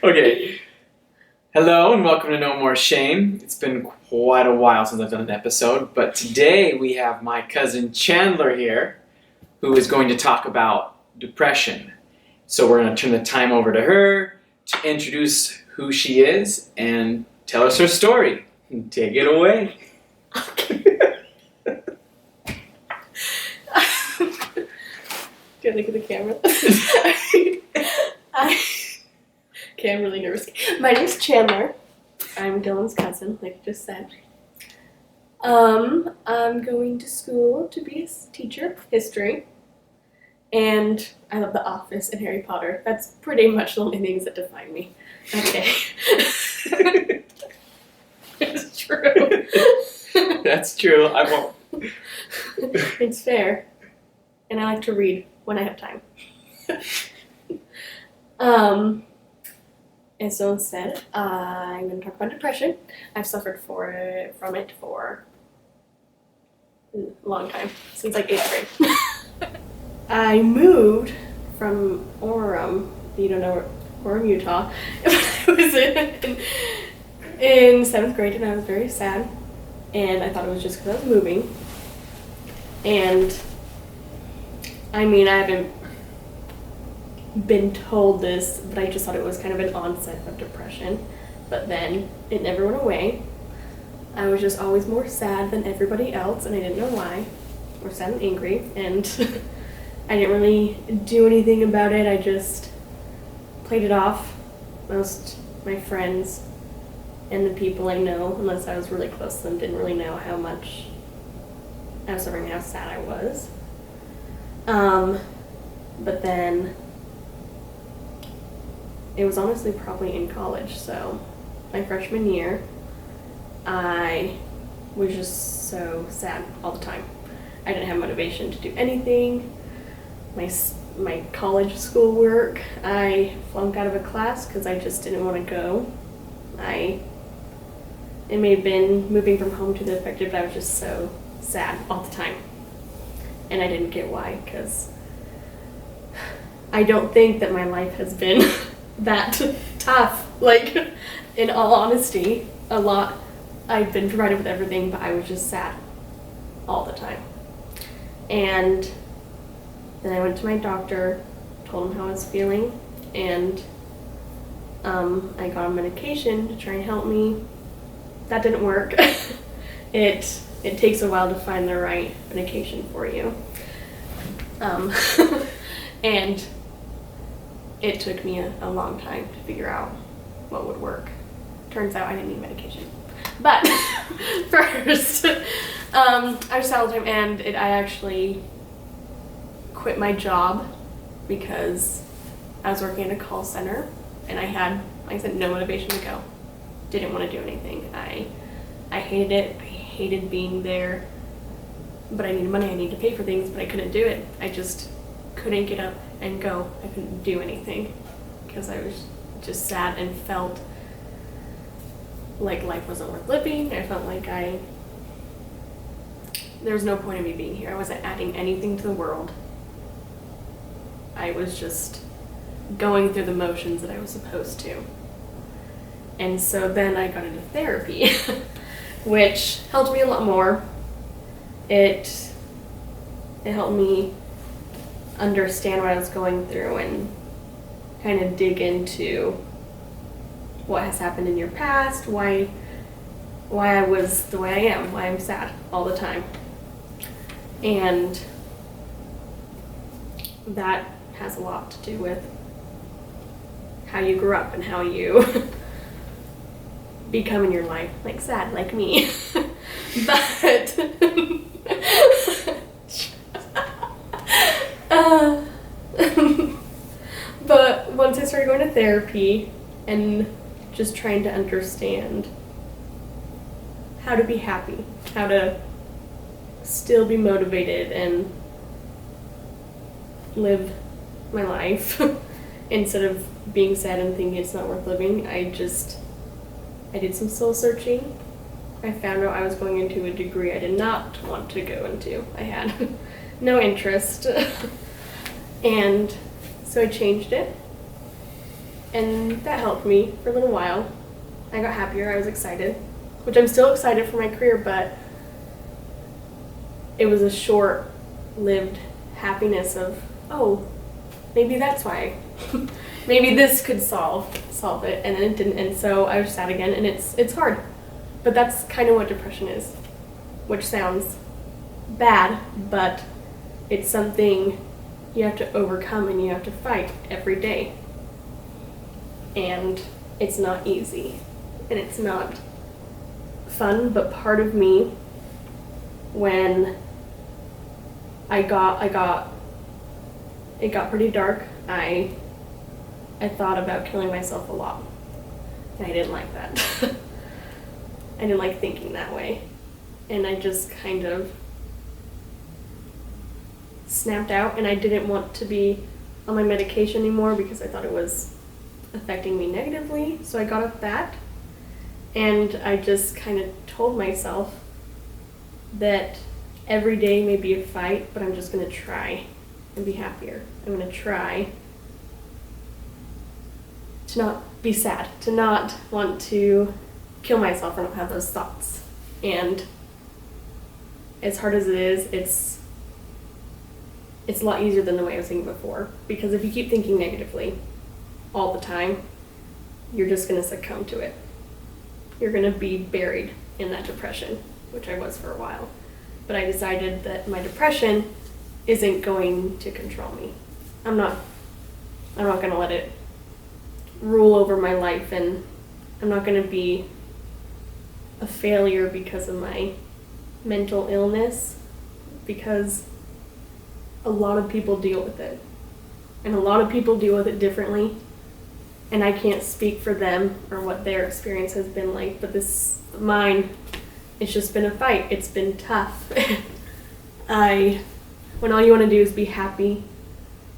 Okay. Hello and welcome to No More Shame. It's been quite a while since I've done an episode, but today we have my cousin Chandler here, who is going to talk about depression. So we're going to turn the time over to her to introduce who she is and tell us her story. Take it away. Do I look at the camera? I'm really nervous. My name's Chandler. I'm Dillon's cousin, like I just said. I'm going to school to be a teacher of history. And I love The Office and Harry Potter. That's pretty much the only things that define me. Okay. It's true. That's true. I won't. It's fair. And I like to read when I have time. And so instead, I'm going to talk about depression. I've suffered from it for a long time, since like 8th grade. I moved from Orem, you don't know, Orem, Utah. I was in 7th grade and I was very sad. And I thought it was just because I was moving. And I mean, I haven't been told this, but I just thought it was kind of an onset of depression. But then it never went away. I was just always more sad than everybody else, and I didn't know why. Or sad and angry, and I didn't really do anything about it. I just played it off. Most my friends and the people I know, unless I was really close to them, didn't really know how much I was suffering, how sad I was. But then it was honestly probably in college, so my freshman year, I was just so sad all the time. I didn't have motivation to do anything. My college schoolwork, I flunked out of a class because I just didn't want to go. It may have been moving from home to the effective, but I was just so sad all the time. And I didn't get why, because I don't think that my life has been that tough. Like, in all honesty, a lot. I've been provided with everything, but I was just sad all the time. And then I went to my doctor, told him how I was feeling, and I got on medication to try and help me. That didn't work. It takes a while to find the right medication for you. And it took me a long time to figure out what would work. Turns out I didn't need medication. But first, I was sad all the time, and I actually quit my job because I was working at a call center, and I had, like I said, no motivation to go. Didn't want to do anything. I hated it. I hated being there. But I needed money. I needed to pay for things, but I couldn't do it. I just couldn't get up and go. I couldn't do anything because I was just sad and felt like life wasn't worth living. I felt like there was no point in me being here. I wasn't adding anything to the world. I was just going through the motions that I was supposed to. And so then I got into therapy, which helped me a lot more. It helped me understand what I was going through and kind of dig into what has happened in your past, why I was the way I am, why I'm sad all the time. And that has a lot to do with how you grew up and how you become in your life, like sad, like me. But once I started going to therapy and just trying to understand how to be happy, how to still be motivated and live my life instead of being sad and thinking it's not worth living, I did some soul searching. I found out I was going into a degree I did not want to go into. I had no interest. And so I changed it. And that helped me for a little while. I got happier, I was excited, which I'm still excited for my career, but it was a short-lived happiness of, oh, maybe that's why. Maybe this could solve it, and then it didn't, and so I was sad again, and it's hard. But that's kind of what depression is, which sounds bad, but it's something you have to overcome and you have to fight every day. And it's not easy, and it's not fun, but part of me, when it got pretty dark, I thought about killing myself a lot, and I didn't like that. I didn't like thinking that way, and I just kind of snapped out, and I didn't want to be on my medication anymore because I thought it was affecting me negatively, so I got off that, and I just kind of told myself that every day may be a fight, but I'm just going to try and be happier. I'm going to try to not be sad, to not want to kill myself or not have those thoughts. And as hard as it is, it's a lot easier than the way I was thinking before, because if you keep thinking negatively all the time, you're just going to succumb to it. You're going to be buried in that depression, which I was for a while. But I decided that my depression isn't going to control me. I'm not going to let it rule over my life, and I'm not going to be a failure because of my mental illness, because a lot of people deal with it, and a lot of people deal with it differently, and I can't speak for them or what their experience has been like, but mine, it's just been a fight. It's been tough. When all you want to do is be happy,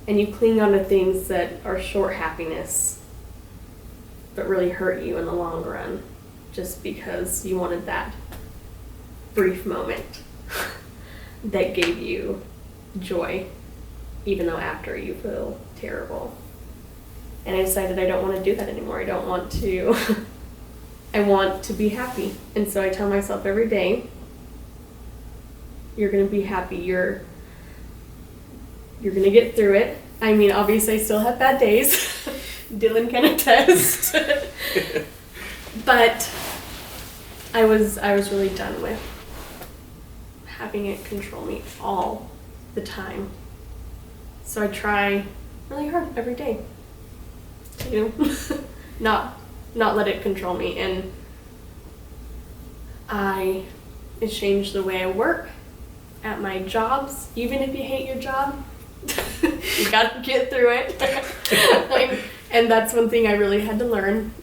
and you cling on to things that are short happiness, but really hurt you in the long run, just because you wanted that brief moment that gave you joy, even though after you feel terrible. And I decided I don't want to do that anymore. I don't want to. I want to be happy. And so I tell myself every day, you're going to be happy. You're going to get through it. I mean, obviously I still have bad days. Dillon can attest. But I was really done with having it control me all the time. So I try really hard every day to not let it control me, and it changed the way I work at my jobs. Even if you hate your job, you gotta get through it. And that's one thing I really had to learn.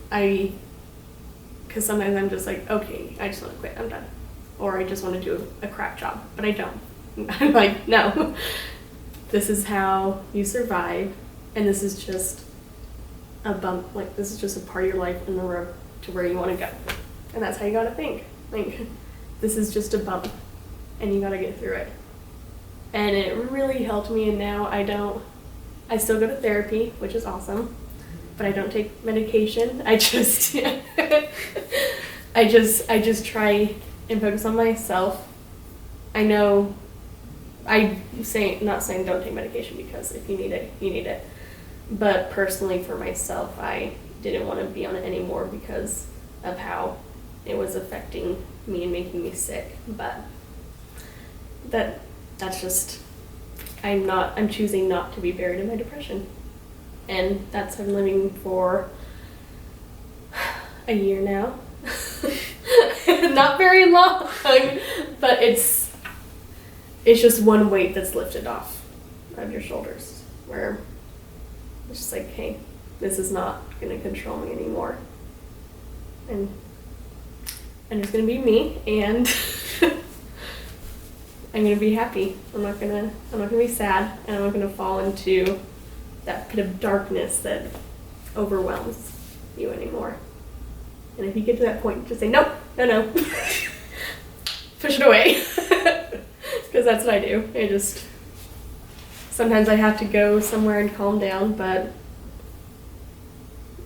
Because sometimes I'm just like, okay, I just want to quit, I'm done. Or I just want to do a crap job, but I don't. I'm like, no, this is how you survive, and this is just a bump, like this is just a part of your life in the road to where you want to go. And that's how you gotta think. Like, this is just a bump, and you gotta get through it. And it really helped me, and now I still go to therapy, which is awesome, but I don't take medication. I just try and focus on myself. I know not saying don't take medication, because if you need it, you need it. But personally for myself, I didn't want to be on it anymore because of how it was affecting me and making me sick. But that's just, I'm choosing not to be buried in my depression. And that's, I'm living for a year now. Not very long, but it's just one weight that's lifted off of your shoulders, where it's just like, hey, this is not going to control me anymore. And it's going to be me, and I'm going to be happy. I'm not going to be sad, and I'm not going to fall into that pit of darkness that overwhelms you anymore. And if you get to that point, just say, no. Push it away. Because that's what I do. Sometimes I have to go somewhere and calm down, but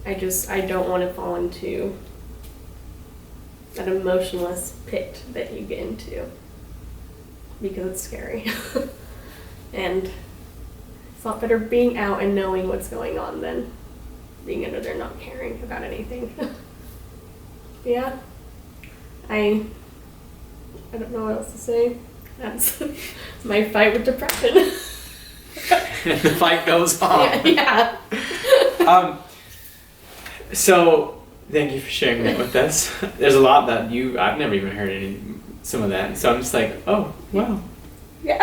I don't want to fall into that emotionless pit that you get into because it's scary. And it's a lot better being out and knowing what's going on than being under there not caring about anything. Yeah. I don't know what else to say. That's my fight with depression. And the fight goes on. Yeah. So thank you for sharing that with us. There's a lot that I've never even heard some of that. So I'm just like, oh, wow. Yeah.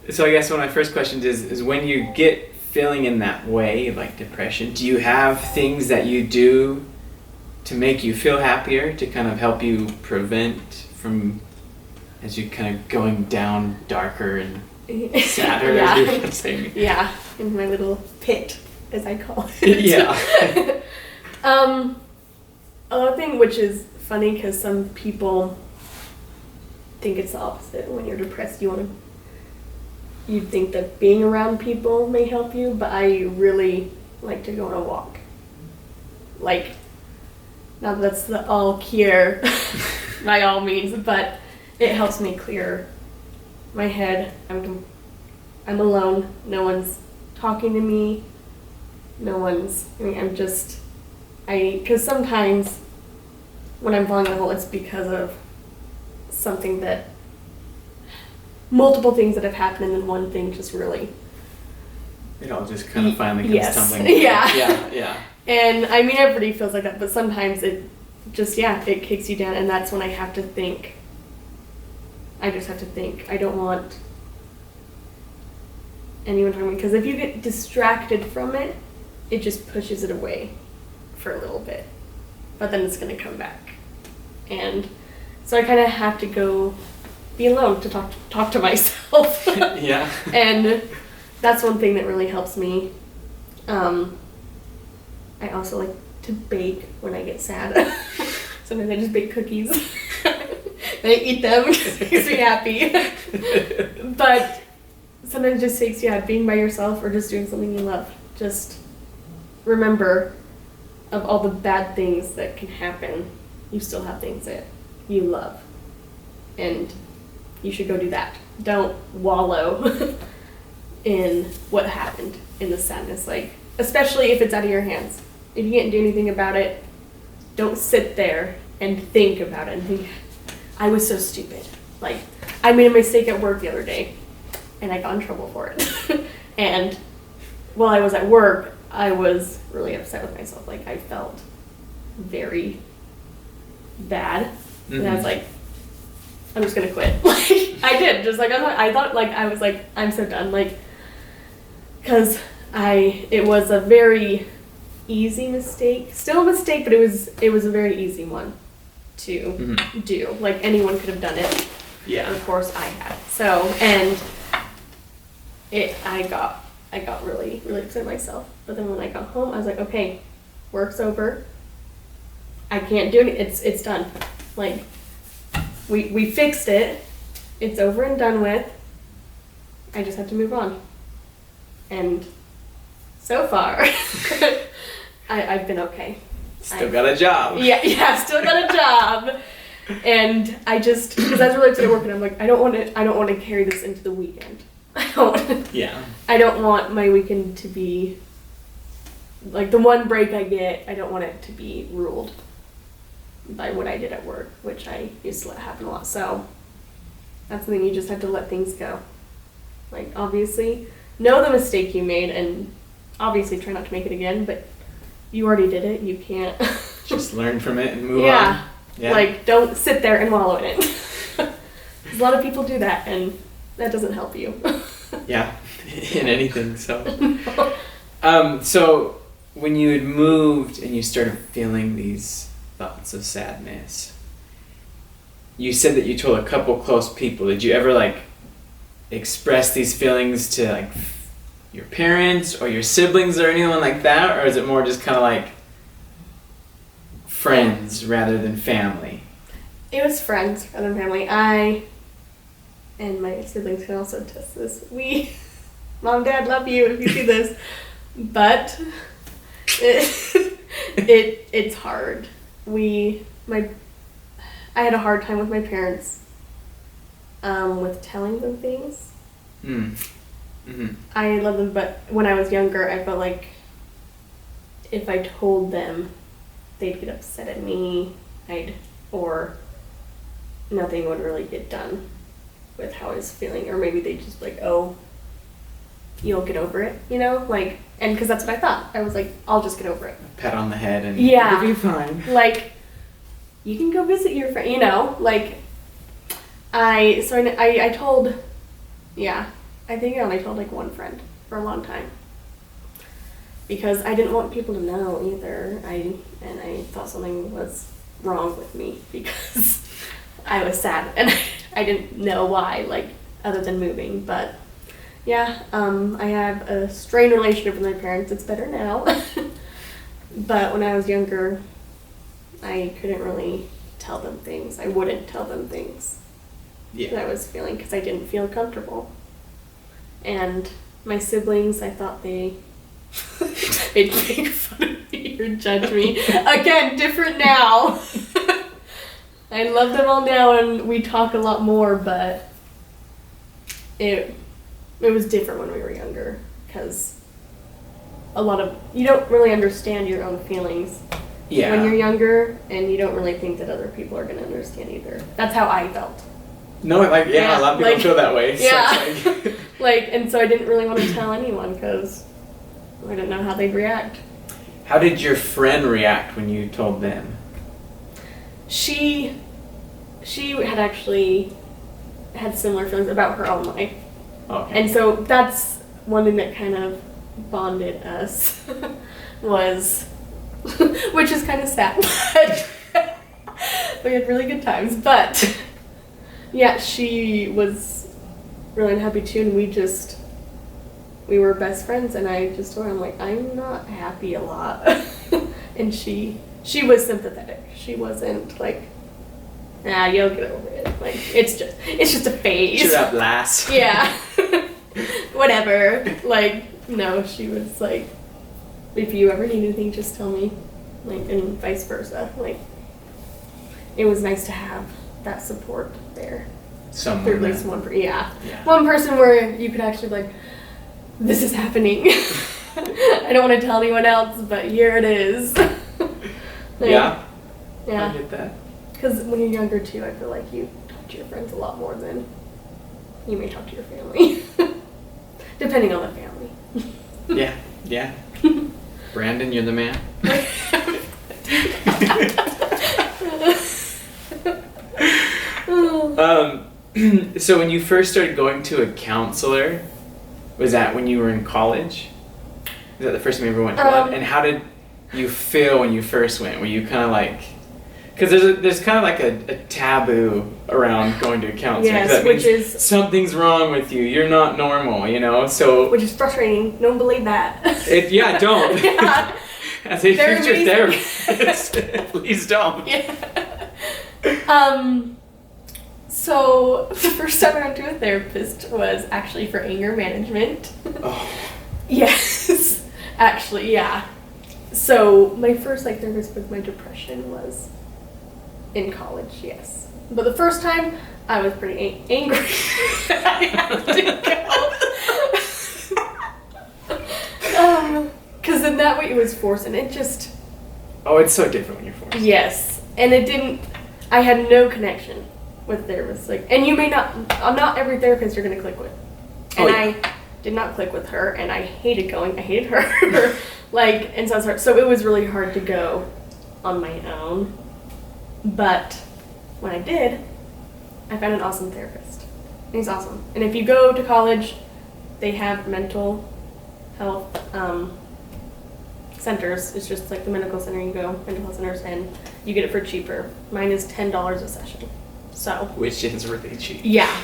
So I guess one of my first questions is when you get feeling in that way, like depression, do you have things that you do to make you feel happier, to kind of help you prevent from, as you kind of going down darker and sadder, Yeah. as you were saying? Yeah, in my little pit, as I call it. Yeah. Another thing, which is funny because some people think it's the opposite. When you're depressed, you think that being around people may help you, but I really like to go on a walk. Like, not that that's the all cure by all means, but it helps me clear my head. I'm alone. No one's talking to me. Because sometimes when I'm falling in a hole, it's because of something multiple things that have happened, and then one thing just really... It all just kind of finally comes tumbling. Yeah. Yeah. And I mean, everybody feels like that, but sometimes it just, it kicks you down, and that's when I have to think. I just have to think. I don't want anyone talking to me, because if you get distracted from it, it just pushes it away for a little bit. But then it's going to come back. And so I kind of have to go be alone to talk to myself. Yeah. And that's one thing that really helps me. I also like to bake when I get sad. Sometimes I just bake cookies. And I eat them because it makes me happy. But sometimes it just takes, being by yourself or just doing something you love. Just remember, of all the bad things that can happen, you still have things that you love. And you should go do that. Don't wallow in what happened, in the sadness. Like, especially if it's out of your hands. If you can't do anything about it, don't sit there and think about it and think, I was so stupid. Like, I made a mistake at work the other day, and I got in trouble for it. And while I was at work, I was really upset with myself. Like, I felt very bad. Mm-hmm. And I was like, I'm just gonna quit. Like, I did. Just like, I thought, like, I was like, I'm so done. Like, because it was a very easy mistake. Still a mistake, but it was a very easy one to do. Like, anyone could have done it. Yeah. And of course I had. So, and I got really, really upset at myself. But then when I got home, I was like, okay, work's over. I can't do it. It's done. Like, we fixed it. It's over and done with. I just have to move on. And so far, I've been okay. Still got a job. Yeah, still got a job. And I just, because I was really upset at work, and I'm like, I don't want to carry this into the weekend. I don't want my weekend to be, like, the one break I get, I don't want it to be ruled by what I did at work, which I used to let happen a lot. So that's something you just have to let things go. Like, obviously, know the mistake you made, and obviously try not to make it again, but you already did it. You can't... Just learn from it and move on. Yeah. Like, don't sit there and wallow in it. A lot of people do that, and that doesn't help you. Yeah, in anything, so. So, when you had moved and you started feeling these thoughts of sadness, you said that you told a couple close people. Did you ever, like, express these feelings to, like, your parents or your siblings or anyone like that? Or is it more just kind of like friends rather than family? It was friends rather than family. I and my siblings can also attest this. Mom, Dad, love you if you see this. but it's hard. I had a hard time with my parents with telling them things. I love them, but when I was younger, I felt like if I told them, they'd get upset at me, or nothing would really get done with how I was feeling, or maybe they'd just be like, oh, you'll get over it, like, and because that's what I thought. I was like, I'll just get over it. Pat on the head and yeah, it'll be fine. Like, you can go visit your friend, like, I told, I think I only told like one friend for a long time. Because I didn't want people to know either. I thought something was wrong with me because I was sad and I didn't know why, like, other than moving. But yeah, I have a strained relationship with my parents. It's better now. But when I was younger, I couldn't really tell them things. I wouldn't tell them things that I was feeling because I didn't feel comfortable. And my siblings, I thought they'd make fun of me or judge me. Again, different now. I love them all now and we talk a lot more, but it was different when we were younger because you don't really understand your own feelings when you're younger, and you don't really think that other people are going to understand either. That's how I felt. No, a lot of people feel that way. Yeah. So it's and so I didn't really want to tell anyone because I didn't know how they'd react. How did your friend react when you told them? She had actually had similar feelings about her own life. Okay. And so that's one thing that kind of bonded us was, which is kind of sad, but we had really good times. But yeah, she was really unhappy too, and we were best friends, and I just told her, I'm like, I'm not happy a lot. And she was sympathetic. She wasn't like, you'll get over it. Like, it's just a phase. Cheer up, lass. Yeah. Whatever. Like, no, she was like, if you ever need anything, just tell me. Like, and vice versa. Like, it was nice to have that support there. Someone. At least one person. Yeah. One person where you could actually like, this is happening. I don't want to tell anyone else, but here it is. Like, yeah. I get that. Because when you're younger too, I feel like you talk to your friends a lot more than you may talk to your family. Depending on the family. Yeah. Brandon, you're the man. So when you first started going to a counselor, was that when you were in college? Is that the first time you ever went to one? And how did you feel when you first went? Were you kind of like, because there's kind of like a taboo around going to a counselor. Yes, that which means is something's wrong with you. You're not normal, So which is frustrating. Don't believe that. Don't. Yeah. As a They're future amazing. therapist, please don't. Yeah. So the first time I went to a therapist was actually for anger management. Oh. Yes, actually, yeah. So my first therapist with my depression was in college, yes. But the first time I was pretty angry. I had to go. Because in that way it was forced, and it just. Oh, it's so different when you're forced. Yes, and it didn't. I had no connection with therapists. I'm not every therapist you're gonna click with, and I did not click with her, and I hated going. I hated her. And so it's hard. So it was really hard to go on my own. But when I did, I found an awesome therapist. And he's awesome. And if you go to college, they have mental health centers. It's just like the medical center. You go, mental health centers, and you get it for cheaper. Mine is $10 a session. So. Which is really cheap. Yeah.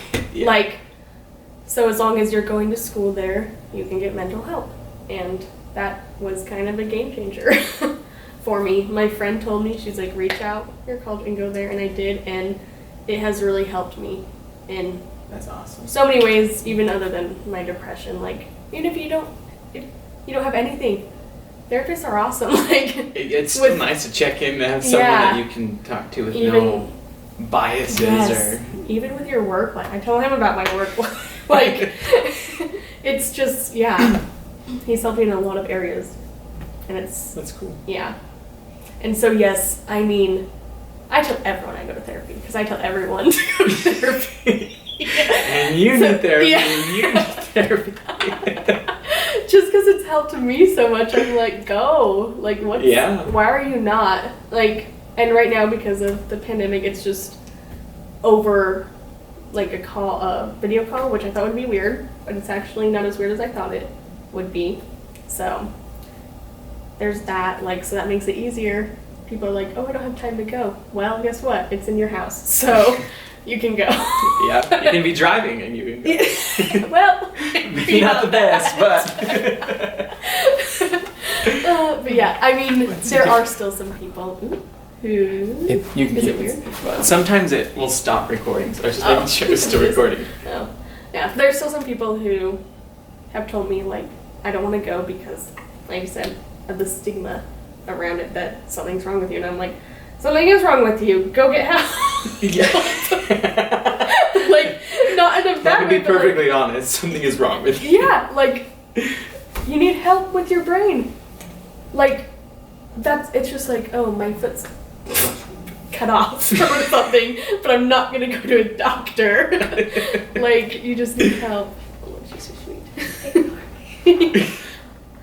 So as long as you're going to school there, you can get mental help. And that was kind of a game changer for me. My friend told me, she's like, reach out your college and go there, and I did, and it has really helped me in That's awesome. so many ways, even other than my depression. Like, even if you don't, you don't have anything. Therapists are awesome. Like It's still nice to check in to have someone that you can talk to with no biases or... Even with your work, like I tell him about my work. Like it's just, he's helped me in a lot of areas. And that's cool. Yeah. And so, yes, I mean, I tell everyone I go to therapy because I tell everyone to go to therapy. And you need therapy. And you need therapy. Just because it's helped me so much, I'm like, go. Like, why are you not? Like, and right now, because of the pandemic, it's just over, like, a video call, which I thought would be weird, but it's actually not as weird as I thought it would be. So, there's that, like, so that makes it easier. People are like, oh, I don't have time to go. Well, guess what? It's in your house, so you can go. Yeah, you can be driving and you can go. Well, maybe not the best, but yeah, I mean, there are still some people who... Is it weird? Sometimes it will stop recording, so I was just making sure it's still recording. Oh, yeah, there's still some people who have told me, like, I don't want to go because, like you said, of the stigma around it that something's wrong with you. And I'm like, something is wrong with you. Go get help. Yeah. Like, not in a bad way. To be perfectly honest, something is wrong with you. Yeah, like, you need help with your brain. Like, it's just like, oh, my foot's cut off or something, but I'm not going to go to a doctor. Like, you just need help. Oh, she's so sweet.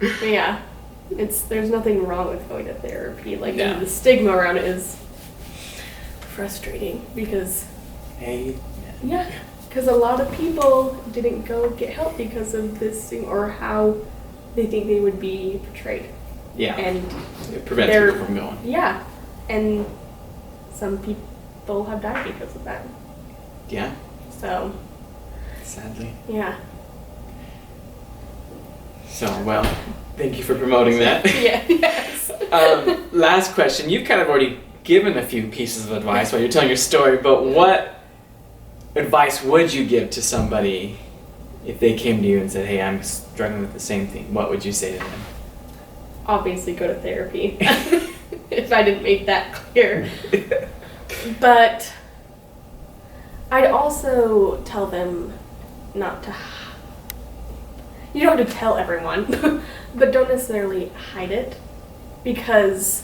But yeah. There's nothing wrong with going to therapy. Like, the stigma around it is frustrating because... because a lot of people didn't go get help because of this thing or how they think they would be portrayed. Yeah. And it prevents people from going. Yeah. And some people have died because of that. Yeah. So... Sadly. Yeah. So, well... Thank you for promoting that. Yes. Last question. You've kind of already given a few pieces of advice while you're telling your story, but what advice would you give to somebody if they came to you and said, hey, I'm struggling with the same thing? What would you say to them? Obviously go to therapy, if I didn't make that clear. But I'd also tell them not to... You don't have to tell everyone, but don't necessarily hide it, because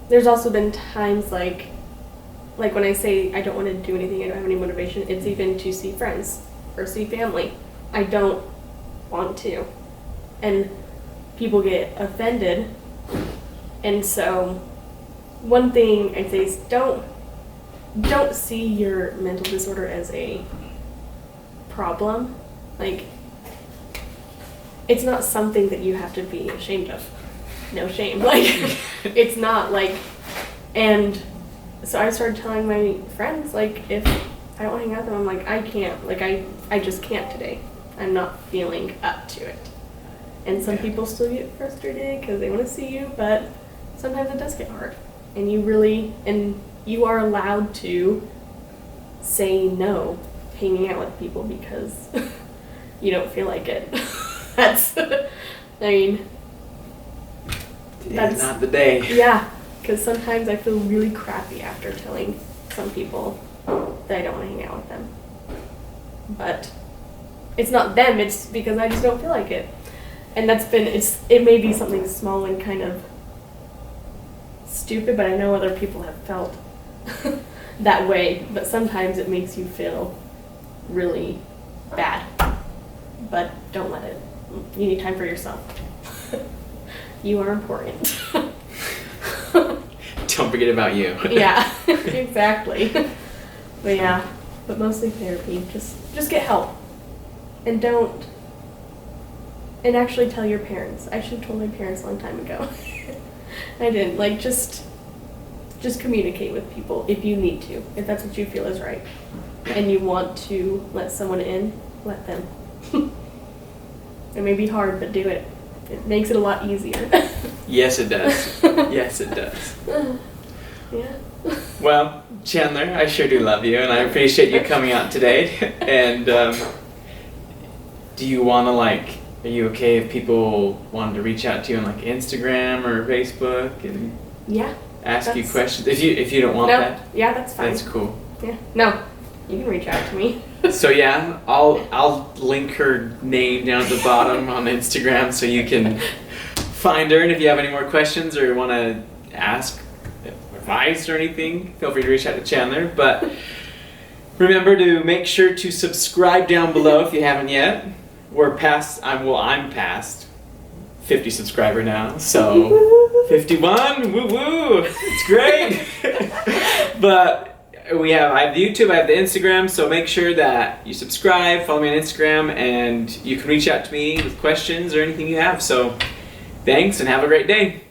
there's also been times like when I say I don't want to do anything, I don't have any motivation, it's even to see friends or see family. I don't want to. And people get offended. And so one thing I'd say is don't see your mental disorder as a problem. Like, it's not something that you have to be ashamed of. No shame. Like, it's not like, and so I started telling my friends, like, if I don't hang out with them, I'm like, I can't. Like, I just can't today. I'm not feeling up to it. And some people still get frustrated because they want to see you, but sometimes it does get hard. And you are allowed to say no hanging out with people because you don't feel like it. That's not the day. Yeah, because sometimes I feel really crappy after telling some people that I don't want to hang out with them. But it's not them, it's because I just don't feel like it. And it may be something small and kind of stupid, but I know other people have felt that way. But sometimes it makes you feel really bad. But don't let it. You need time for yourself. You are important. Don't forget about you. Yeah, exactly. But mostly therapy. Just get help. And actually tell your parents. I should have told my parents a long time ago. I didn't. Like, just communicate with people if you need to. If that's what you feel is right. And you want to let someone in, let them. It may be hard, but do it. It makes it a lot easier. Yes, it does. Yes, it does. Yeah. Well, Chandler, I sure do love you, and I appreciate you coming out today. And do you want to, Are you okay if people wanted to reach out to you on like Instagram or Facebook and Yeah. ask you questions? If you don't want that, Yeah, that's fine. that's cool. Yeah. No, you can reach out to me. So yeah, I'll link her name down at the bottom on Instagram so you can find her. And if you have any more questions or want to ask advice or anything, feel free to reach out to Chandler. But remember to make sure to subscribe down below if you haven't yet. I'm past 50 subscriber now, so 51, woo woo, it's great. But I have the YouTube, I have the Instagram, so make sure that you subscribe, follow me on Instagram, and you can reach out to me with questions or anything you have. So thanks and have a great day.